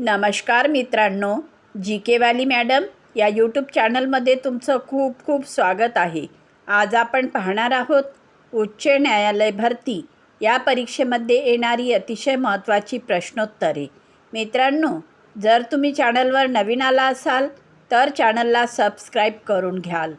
नमस्कार मित्रांनो, जी के वाली मॅडम या यूट्यूब चॅनलमध्ये तुमचं खूप खूप स्वागत आहे. आज आपण पाहणार आहोत उच्च न्यायालय भरती या परीक्षेमध्ये येणारी अतिशय महत्त्वाची प्रश्नोत्तरे. मित्रांनो, जर तुम्ही चॅनलवर नवीन आला असाल तर चॅनलला सबस्क्राईब करून घ्याल.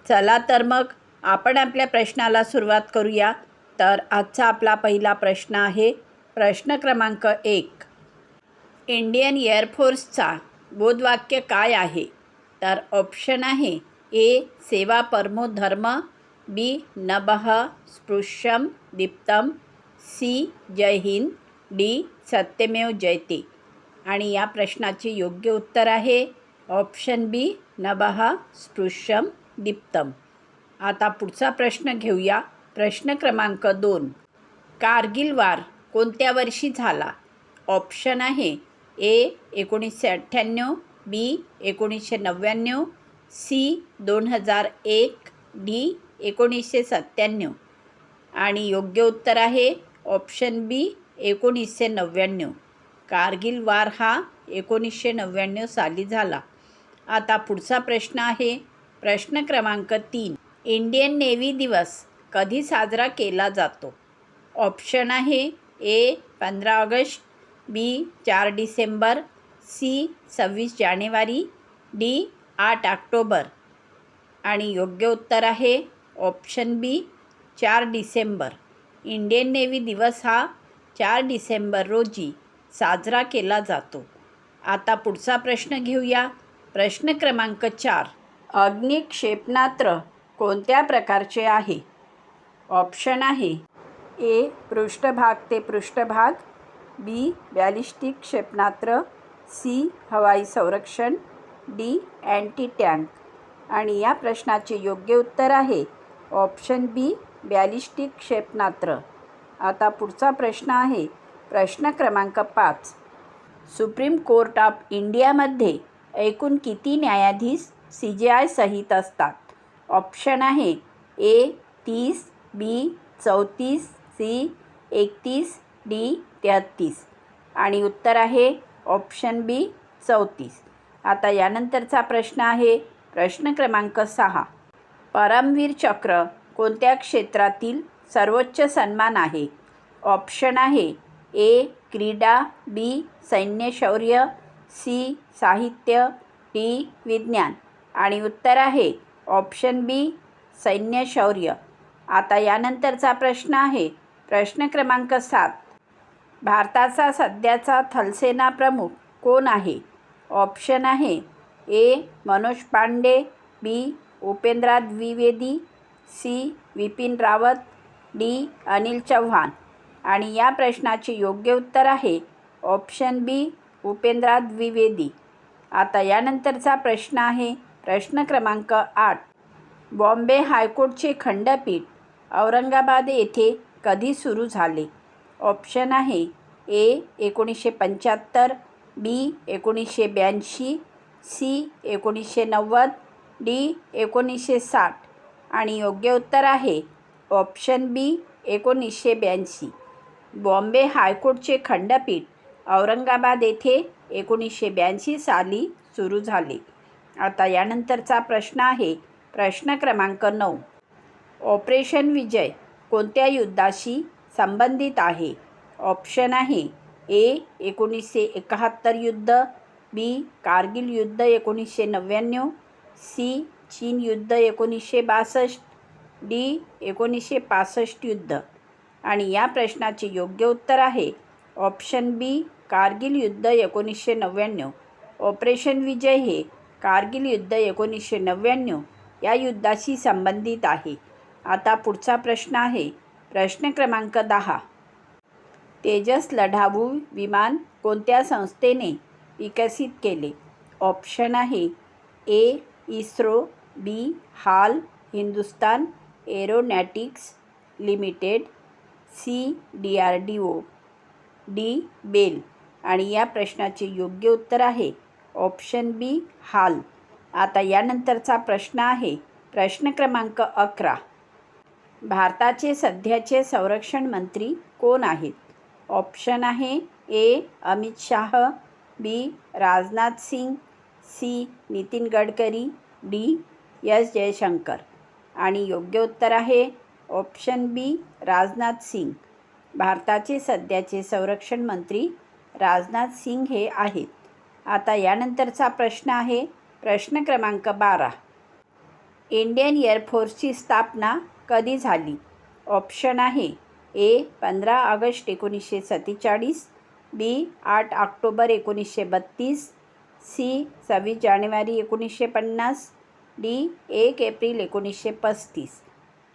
चला तर मग आपण आपल्या प्रश्नाला सुरुवात करूया. तर आजचा आपला पहिला प्रश्न आहे प्रश्न क्रमांक 1. इंडियन एअरफोर्सचा बोधवाक्य काय आहे? तर ऑप्शन आहे ए. सेवा परमो धर्म, बी. नभः स्पृश्यम दीप्तम, सी. जय हिंद, डी. सत्यमेव जयते. आणि या प्रश्नाचे योग्य उत्तर आहे ऑप्शन बी. नभः स्पृश्यम दीप्तम. आता पुढचा प्रश्न घेऊया. प्रश्न क्रमांक 2. कारगिल वार कोणत्या वर्षी झाला? ऑप्शन आहे ए. 1998, बी. 1999, सी. 2001, डी. 1997. आणि योग्य उत्तर आहे ऑप्शन बी. 1999. कारगिल वार हा 1999 साली झाला. आता पुढचा प्रश्न आहे प्रश्न क्रमांक 3. इंडियन नेव्ही दिवस कधी साजरा केला जातो? ऑप्शन आहे ए. 15 ऑगस्ट, बी. 4 डिसेंबर, सी. 26 जानेवारी, डी. 8 ऑक्टोबर. आणि योग्य उत्तर आहे ऑप्शन बी. 4 डिसेंबर. इंडियन नेव्ही दिवस हा 4 डिसेंबर रोजी साजरा केला जातो. आता पुढचा प्रश्न घेऊया. प्रश्न क्रमांक 4. अग्नी क्षेपणास्त्र कोणत्या प्रकारचे आहे? ऑप्शन आहे ए. पृष्ठभाग ते पृष्ठभाग, बी. बॅलिस्टिक क्षेपणास्त्र, सी. हवाई संरक्षण, डी. Anti tank. आणि या प्रश्नाचे योग्य उत्तर आहे ऑप्शन बी. बॅलिस्टिक क्षेपणास्त्र. आता पुढचा प्रश्न आहे प्रश्न क्रमांक 5. सुप्रीम कोर्ट ऑफ इंडियामध्ये एकूण किती न्यायाधीश CJI सहित असतात? ऑप्शन आहे ए. 30, बी. 34, सी. 31, डी. 33. आणि उत्तर आहे ऑप्शन बी. 34. आता यानंतरचा प्रश्न आहे प्रश्न क्रमांक 6. परमवीर चक्र कोणत्या क्षेत्रातील सर्वोच्च सन्मान आहे? ऑप्शन आहे ए. क्रीडा, बी. सैन्य शौर्य, सी. साहित्य, डी. विज्ञान. आणि उत्तर आहे ऑप्शन बी. सैन्य शौर्य. आता यानंतरचा प्रश्न आहे प्रश्न क्रमांक 7. भारताचा सध्याचा थलसेना प्रमुख कोण आहे? ऑप्शन आहे ए. मनोज पांडे, बी. उपेंद्र द्विवेदी, सी. विपिन रावत, डी. अनिल चौहान. आणि या प्रश्नाचे योग्य उत्तर आहे ऑप्शन बी. उपेंद्र द्विवेदी. आता यानंतरचा प्रश्न आहे प्रश्न क्रमांक 8. बॉम्बे हायकोर्टचे खंडपीठ औरंगाबाद येथे कधी सुरू झाले? ऑप्शन आहे ए. 1975, बी. 1982, सी. 1990, डी. 1960. आणि योग्य उत्तर आहे ऑप्शन बी. 1982. बॉम्बे हायकोर्टचे खंडपीठ औरंगाबाद येथे 1982 साली सुरू झाले. आता यानंतरचा प्रश्न आहे प्रश्न क्रमांक 9. ऑपरेशन विजय कोणत्या युद्धाशी संबंधित आहे? ऑप्शन आहे ए. 1971 युद्ध, बी. कारगिल युद्ध 1999, सी. चीन युद्ध 1962, डी. 1965 युद्ध. आणि या प्रश्नाचे योग्य उत्तर आहे ऑप्शन बी. कारगिल युद्ध 1999. ऑपरेशन विजय हे कारगिल युद्ध 1999 या युद्धाशी संबंधित आहे. आता पुढचा प्रश्न आहे प्रश्न क्रमांक 10. तेजस लढाऊ विमान कोणत्या संस्थेने विकसित केले? ऑप्शन आहे ए. ISRO, B. HAL Hindustan aeronautics limited, C. DRDO, D. BEL. आणि या प्रश्नाचे योग्य उत्तर आहे ऑप्शन बी. हाल. आता यानंतरचा प्रश्न आहे प्रश्न क्रमांक 11. भारताचे सध्याचे संरक्षण मंत्री कोण आहेत? ऑप्शन आहे A. Amit Shah, B Rajnath Singh, C Nitin Gadkari, D S Jaishankar. आणि योग्य उत्तर आहे ऑप्शन बी राजनाथ सिंग. भारताचे सध्याचे संरक्षण मंत्री राजनाथ सिंग हे आहेत. आता यानंतरचा प्रश्न आहे प्रश्न क्रमांक 12. इंडियन एअरफोर्सची स्थापना कधी झाली? ऑप्शन आहे ए 15 ऑगस्ट 1947, बी 8 ऑक्टोबर 1932, सी 26 जानेवारी 1950, डी 1 एप्रिल 1935.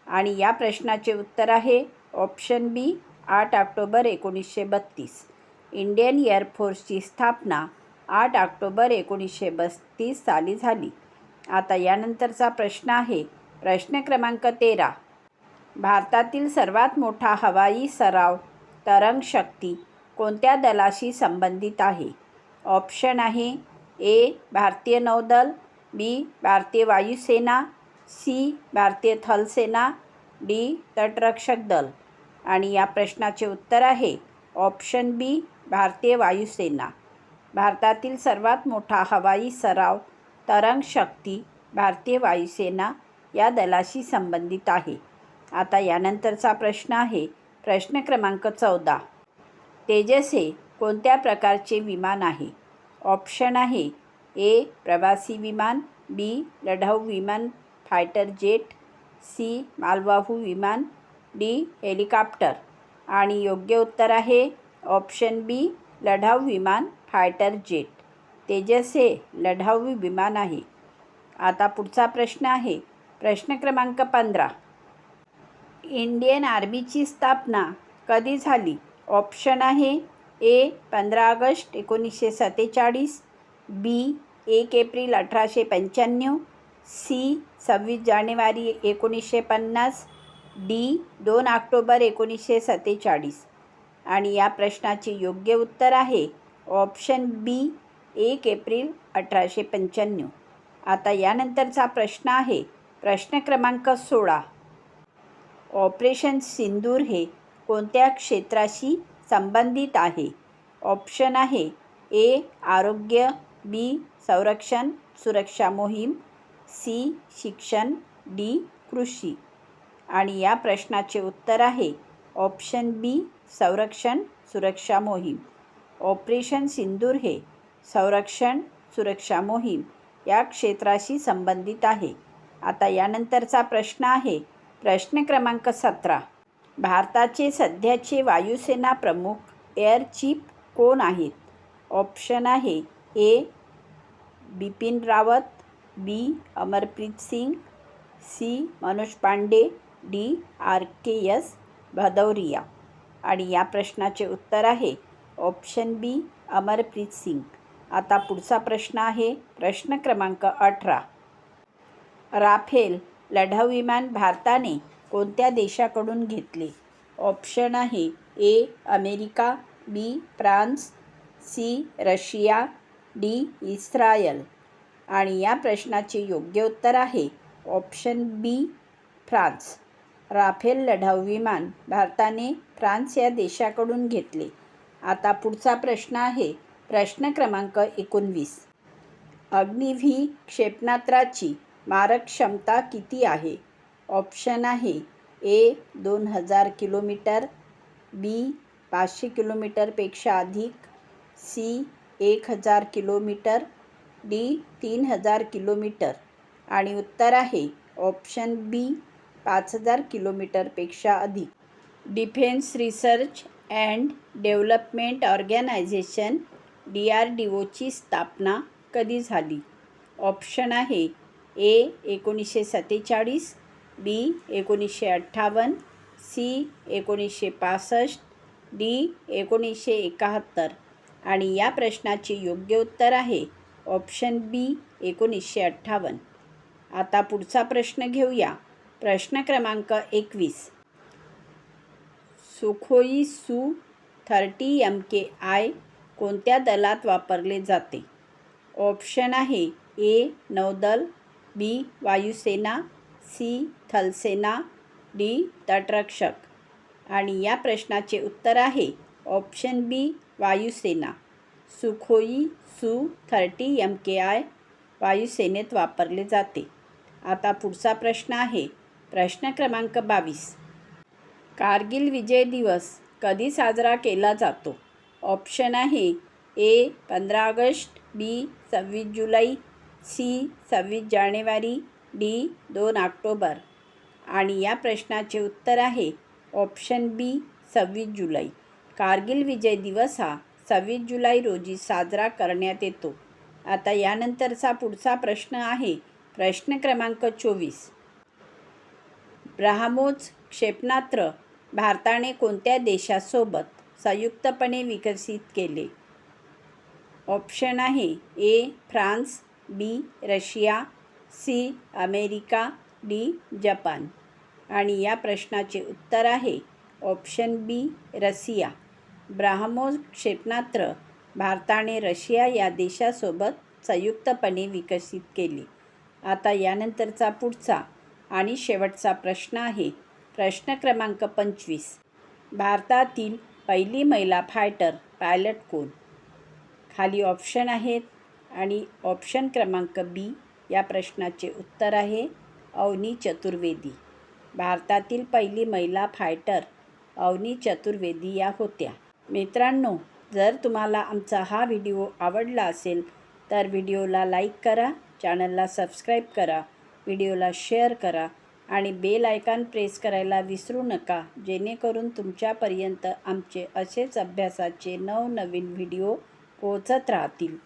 आणि या प्रश्नाचे उत्तर आहे ऑप्शन बी 8 ऑक्टोबर 1932. इंडियन एअरफोर्सची स्थापना 8 ऑक्टोबर 1932 साली झाली. आता यानंतरचा प्रश्न आहे प्रश्न क्रमांक 13. भारतातील सर्वात मोठा हवाई सराव तरंग शक्ती कोणत्या दलाशी संबंधित आहे? ऑप्शन आहे ए भारतीय नौदल, बी भारतीय वायुसेना, सी भारतीय थलसेना, डी तटरक्षक दल. आणि या प्रश्नाचे उत्तर आहे ऑप्शन बी भारतीय वायुसेना. भारतातील सर्वात मोठा हवाई सराव तरंग शक्ती भारतीय वायुसेना या दलाशी संबंधित आहे. आता यानंतरचा प्रश्न आहे प्रश्न क्रमांक 14. तेजस हे कोणत्या प्रकारचे विमान आहे? ऑप्शन आहे ए प्रवासी विमान, बी लढाऊ विमान फायटर जेट, सी मालवाहू विमान, डी हेलिकॉप्टर. आणि योग्य उत्तर आहे ऑप्शन बी लढाऊ विमान फायटर जेट. तेजस हे लढाऊ विमान आहे. आता पुढचा प्रश्न आहे प्रश्न क्रमांक 15. इंडियन आर्मीची स्थापना कधी झाली? ऑप्शन आहे ए 15 ऑगस्ट 1947, बी 1 एप्रिल 1895, सी 26 जानेवारी 1950, डी 2 ऑक्टोबर 1947. आणि या प्रश्नाचे योग्य उत्तर आहे ऑप्शन बी 1 एप्रिल 1895. आता यानंतरचा प्रश्न आहे प्रश्न क्रमांक 16. ऑपरेशन सिंदूर हे कोणत्या क्षेत्राशी संबंधित आहे? ऑप्शन आहे ए आरोग्य, बी संरक्षण सुरक्षा मोहीम, सी शिक्षण, डी कृषी. आणि या प्रश्नाचे उत्तर आहे ऑप्शन बी संरक्षण सुरक्षा मोहीम. ऑपरेशन सिंदूर हे संरक्षण सुरक्षा मोहीम या क्षेत्राशी संबंधित आहे. आता यानंतरचा प्रश्न आहे प्रश्न क्रमांक 17. भारताचे सध्याचे वायुसेना प्रमुख एअर चीफ कोण आहेत? ऑप्शन आहे A Bipin Rawat, B Amarpreet Singh, C Manoj Pande, D RKS Bhadauria. आणि या प्रश्नाचे उत्तर आहे ऑप्शन बी अमरप्रीत सिंग. आता पुढचा प्रश्न आहे प्रश्न क्रमांक 18. राफेल लढाऊ विमान भारताने कोणत्या देशाकडून घेतले? ऑप्शन आहे A America, B France, C Russia, D Israel. आणि या प्रश्नाचे योग्य उत्तर आहे ऑप्शन बी फ्रान्स. राफेल लढाऊ विमान भारताने फ्रान्स या देशाकडून घेतले. आता पुढचा प्रश्न आहे प्रश्न क्रमांक 19. अग्निव्ही क्षेपणास्त्राची मारक क्षमता किती आहे? ऑप्शन आहे ए 2000 किलोमीटर, बी 500 किलोमीटरपेक्षा अधिक, सी 1000 किलोमीटर, डी 3000 किलोमीटर. आणि उत्तर आहे ऑप्शन बी 5000 किलोमीटरपेक्षा अधिक. Defence research and development organisation DRDOची स्थापना कधी झाली? ऑप्शन आहे ए 1947, बी 1958, सी 1965, डी 1971. आणि या प्रश्नाचे योग्य उत्तर आहे ऑप्शन बी 1958. आता पुढचा प्रश्न घेऊया प्रश्न क्रमांक 21. सुखोई Su-30 MKI कोणत्या दलात वापरले जाते? ऑप्शन आहे ए नौदल, बी वायुसेना, सी थलसेना, डी तटरक्षक. आणि या प्रश्नाचे उत्तर आहे ऑप्शन बी वायुसेना. सुखोई Su-30 MKI वायुसेनेत वापरले जाते. आता पुढचा प्रश्न आहे. प्रश्न क्रमांक 22. कारगिल विजय दिवस कधी साजरा केला जातो? ऑप्शन आहे ए 15 ऑगस्ट, बी 26 जुलै, सी 26 जानेवारी, डी 2 ऑक्टोबर. आणि या प्रश्नाचे उत्तर आहे ऑप्शन बी 26 जुलै. कारगिल विजय दिवस हा 26 जुलै रोजी साजरा करण्यात येतो. आता यानंतरचा पुढचा प्रश्न आहे. प्रश्न क्रमांक 24. ब्राह्मोस क्षेपणास्त्र भारताने कोणत्या देशासोबत संयुक्तपणे विकसित केले? ऑप्शन आहे A France, B Russia, C America, D Japan. आणि या प्रश्नाचे उत्तर आहे ऑप्शन बी रशिया. ब्राह्मोस क्षेपणास्त्र भारताने रशिया या देशासोबत संयुक्तपणे विकसित केले. आता यानंतरचा पुढचा आणि शेवटचा प्रश्न आहे. प्रश्न क्रमांक 25. भारतातील पहिली महिला फायटर पायलट कोण? खाली ऑप्शन आहेत आणि ऑप्शन क्रमांक बी या प्रश्नाचे उत्तर आहे अवनी चतुर्वेदी. भारतातील पहिली महिला फायटर अवनी चतुर्वेदी या होत्या. मित्रांनो, जर तुम्हाला आमचा हा व्हिडिओ आवडला असेल तर व्हिडिओला लाईक करा, चॅनलला सबस्क्राईब करा, व्हिडिओला शेअर करा आणि बेल आयकॉन प्रेस करायला विसरू नका, जेणेकरून तुमच्यापर्यंत आमचे असेच अभ्यासाचे नवनवीन व्हिडिओ पोहोचत राहतील.